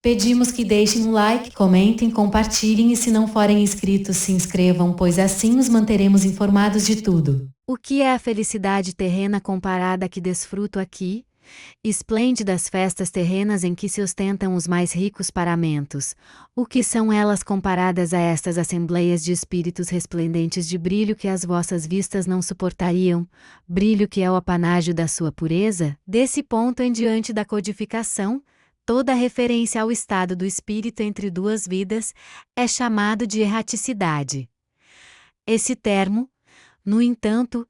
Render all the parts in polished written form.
Pedimos que deixem um like, comentem, compartilhem e se não forem inscritos se inscrevam, pois assim os manteremos informados de tudo. O que é a felicidade terrena comparada à que desfruto aqui? Esplêndidas festas terrenas em que se ostentam os mais ricos paramentos. O que são elas comparadas a estas assembleias de espíritos resplendentes de brilho que as vossas vistas não suportariam, brilho que é o apanágio da sua pureza? Desse ponto em diante da codificação, toda referência ao estado do espírito entre duas vidas é chamado de erraticidade. Esse termo, no entanto,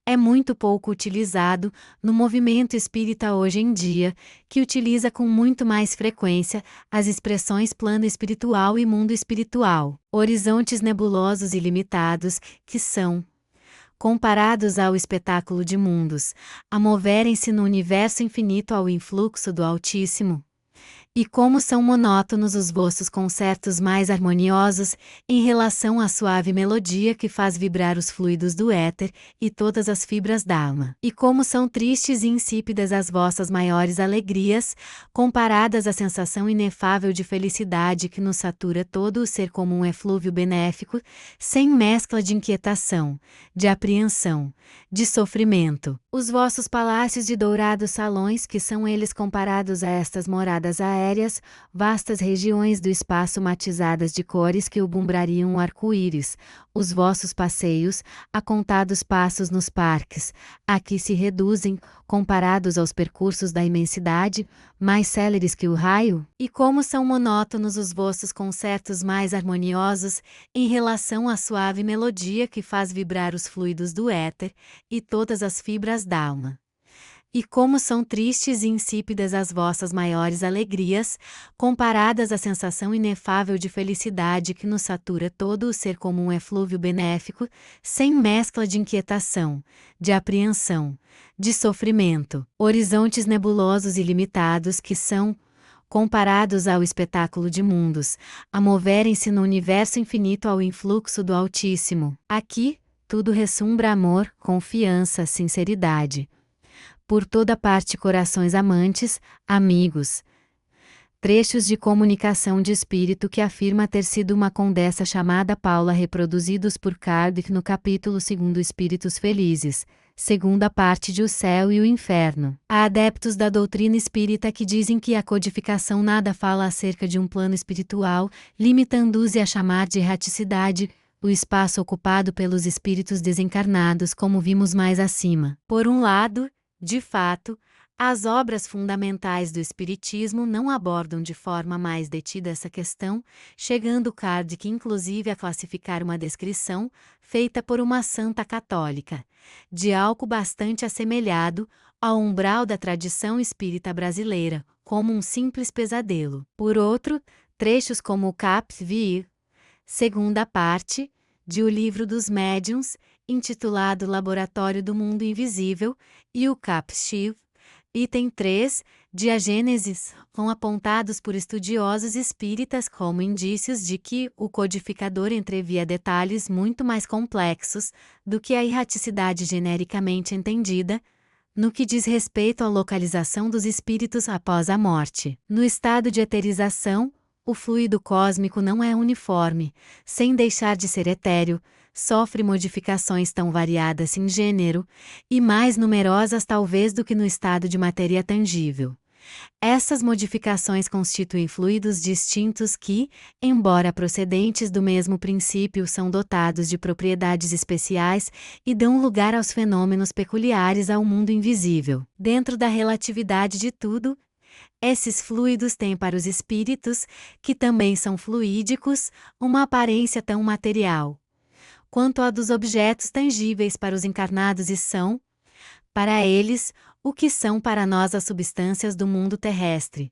é muito pouco utilizado no movimento espírita hoje em dia, que utiliza com muito mais frequência as expressões plano espiritual e mundo espiritual, horizontes nebulosos e limitados, que são, comparados ao espetáculo de mundos, a moverem-se no universo infinito ao influxo do Altíssimo. E como são monótonos os vossos concertos mais harmoniosos, em relação à suave melodia que faz vibrar os fluidos do éter, e todas as fibras da alma. E como são tristes e insípidas as vossas maiores alegrias, comparadas à sensação inefável de felicidade que nos satura todo o ser como um eflúvio benéfico, sem mescla de inquietação, de apreensão, de sofrimento. Os vossos palácios de dourados salões, que são eles comparados a estas moradas aéreas, vastas regiões do espaço matizadas de cores que obumbrariam o arco-íris, os vossos passeios, a contados passos nos parques, aqui se reduzem, comparados aos percursos da imensidade, mais céleres que o raio? E como são monótonos os vossos concertos mais harmoniosos, em relação à suave melodia que faz vibrar os fluidos do éter, e todas as fibras da alma. E como são tristes e insípidas as vossas maiores alegrias, comparadas à sensação inefável de felicidade que nos satura todo o ser como um eflúvio benéfico, sem mescla de inquietação, de apreensão, de sofrimento, horizontes nebulosos e limitados que são, comparados ao espetáculo de mundos, a moverem-se no universo infinito ao influxo do Altíssimo. Aqui, tudo ressumbra amor, confiança, sinceridade. Por toda parte corações amantes, amigos. Trechos de comunicação de espírito que afirma ter sido uma condessa chamada Paula reproduzidos por Kardec no capítulo 2 Espíritos Felizes, segunda parte de O Céu e o Inferno. Há adeptos da doutrina espírita que dizem que a codificação nada fala acerca de um plano espiritual, limitando-os a chamar de erraticidade, o espaço ocupado pelos espíritos desencarnados como vimos mais acima. Por um lado, de fato, as obras fundamentais do Espiritismo não abordam de forma mais detida essa questão, chegando Kardec inclusive a classificar uma descrição, feita por uma santa católica, de algo bastante assemelhado ao umbral da tradição espírita brasileira, como um simples pesadelo. Por outro, trechos como o Cap Vir, segunda parte, de O Livro dos Médiuns, intitulado Laboratório do Mundo Invisível, e o Cap Shiv, item 3, de A Gênesis, são apontados por estudiosos espíritas como indícios de que o codificador entrevia detalhes muito mais complexos do que a erraticidade genericamente entendida, no que diz respeito à localização dos espíritos após a morte. No estado de eterização, o fluido cósmico não é uniforme, sem deixar de ser etéreo, sofre modificações tão variadas em gênero, e mais numerosas talvez do que no estado de matéria tangível. Essas modificações constituem fluidos distintos que, embora procedentes do mesmo princípio, são dotados de propriedades especiais e dão lugar aos fenômenos peculiares ao mundo invisível. Dentro da relatividade de tudo, esses fluidos têm para os espíritos, que também são fluídicos, uma aparência tão material quanto a dos objetos tangíveis para os encarnados e são, para eles, o que são para nós as substâncias do mundo terrestre.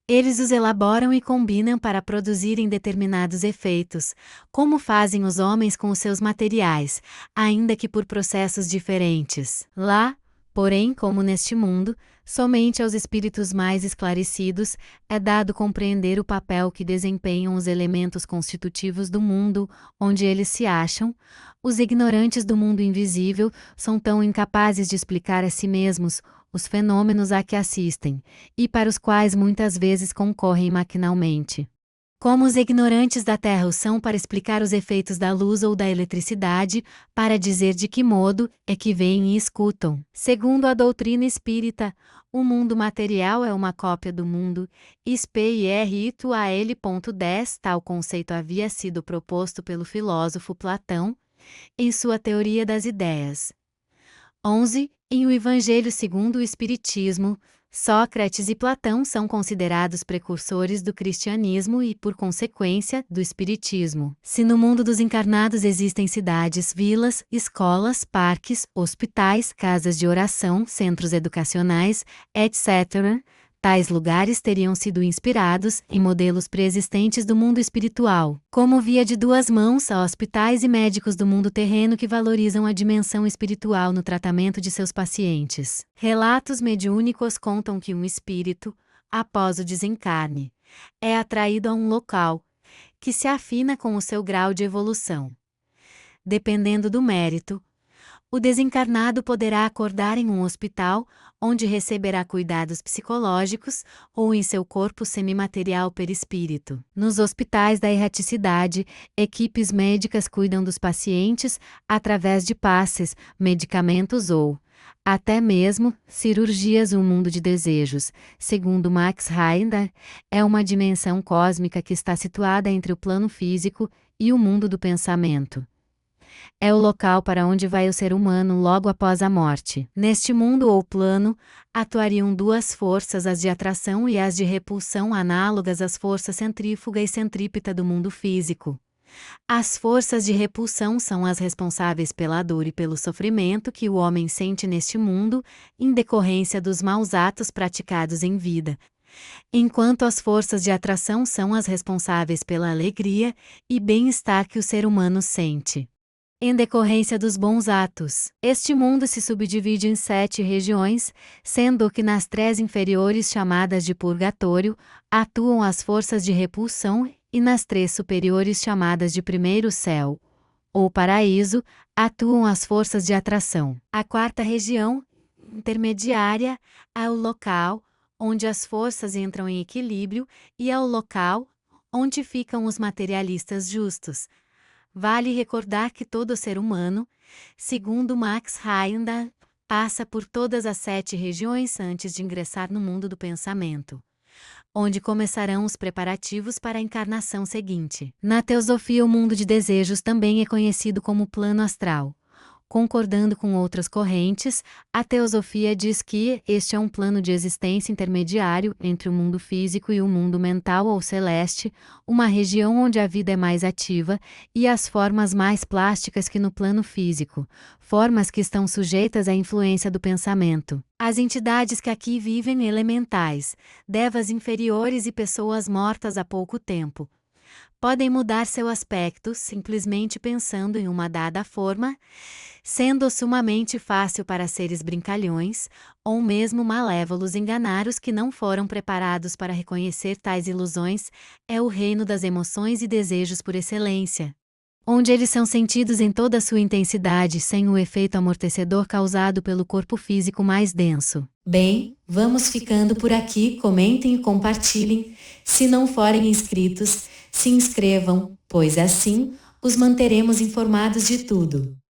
Eles os elaboram e combinam para produzirem determinados efeitos, como fazem os homens com os seus materiais, ainda que por processos diferentes. Lá, porém, como neste mundo, somente aos espíritos mais esclarecidos é dado compreender o papel que desempenham os elementos constitutivos do mundo onde eles se acham. Os ignorantes do mundo invisível são tão incapazes de explicar a si mesmos os fenômenos a que assistem, e para os quais muitas vezes concorrem maquinalmente. Como os ignorantes da Terra o são para explicar os efeitos da luz ou da eletricidade, para dizer de que modo é que veem e escutam. Segundo a doutrina espírita, o mundo material é uma cópia do mundo espiritual. Tal conceito havia sido proposto pelo filósofo Platão, em sua Teoria das Ideias. 11. Em O Evangelho segundo o Espiritismo, Sócrates e Platão são considerados precursores do cristianismo e, por consequência, do espiritismo. Se no mundo dos encarnados existem cidades, vilas, escolas, parques, hospitais, casas de oração, centros educacionais, etc., tais lugares teriam sido inspirados em modelos preexistentes do mundo espiritual, como via de duas mãos a hospitais e médicos do mundo terreno que valorizam a dimensão espiritual no tratamento de seus pacientes. Relatos mediúnicos contam que um espírito, após o desencarne, é atraído a um local, que se afina com o seu grau de evolução. Dependendo do mérito, o desencarnado poderá acordar em um hospital, onde receberá cuidados psicológicos, ou em seu corpo semimaterial perispírito. Nos hospitais da erraticidade, equipes médicas cuidam dos pacientes através de passes, medicamentos ou, até mesmo, cirurgias. O mundo de desejos, segundo Max Heiner, é uma dimensão cósmica que está situada entre o plano físico e o mundo do pensamento. É o local para onde vai o ser humano logo após a morte. Neste mundo ou plano, atuariam duas forças, as de atração e as de repulsão, análogas às forças centrífuga e centrípeta do mundo físico. As forças de repulsão são as responsáveis pela dor e pelo sofrimento que o homem sente neste mundo, em decorrência dos maus atos praticados em vida, enquanto as forças de atração são as responsáveis pela alegria e bem-estar que o ser humano sente em decorrência dos bons atos. Este mundo se subdivide em 7 regiões, sendo que nas 3 inferiores, chamadas de purgatório, atuam as forças de repulsão, e nas 3 superiores, chamadas de primeiro céu, ou paraíso, atuam as forças de atração. A 4ª região, intermediária, é o local onde as forças entram em equilíbrio, e é o local onde ficam os materialistas justos. Vale recordar que todo ser humano, segundo Max Heiner, passa por todas as 7 regiões antes de ingressar no mundo do pensamento, onde começarão os preparativos para a encarnação seguinte. Na teosofia, o mundo de desejos também é conhecido como plano astral. Concordando com outras correntes, a teosofia diz que este é um plano de existência intermediário entre o mundo físico e o mundo mental ou celeste, uma região onde a vida é mais ativa e as formas mais plásticas que no plano físico, formas que estão sujeitas à influência do pensamento. As entidades que aqui vivem, elementais, devas inferiores e pessoas mortas há pouco tempo, podem mudar seu aspecto simplesmente pensando em uma dada forma, sendo sumamente fácil para seres brincalhões, ou mesmo malévolos, enganar os que não foram preparados para reconhecer tais ilusões. É o reino das emoções e desejos por excelência, onde eles são sentidos em toda a sua intensidade, sem o efeito amortecedor causado pelo corpo físico mais denso. Bem, vamos ficando por aqui. Comentem e compartilhem. Se não forem inscritos, se inscrevam, pois assim os manteremos informados de tudo.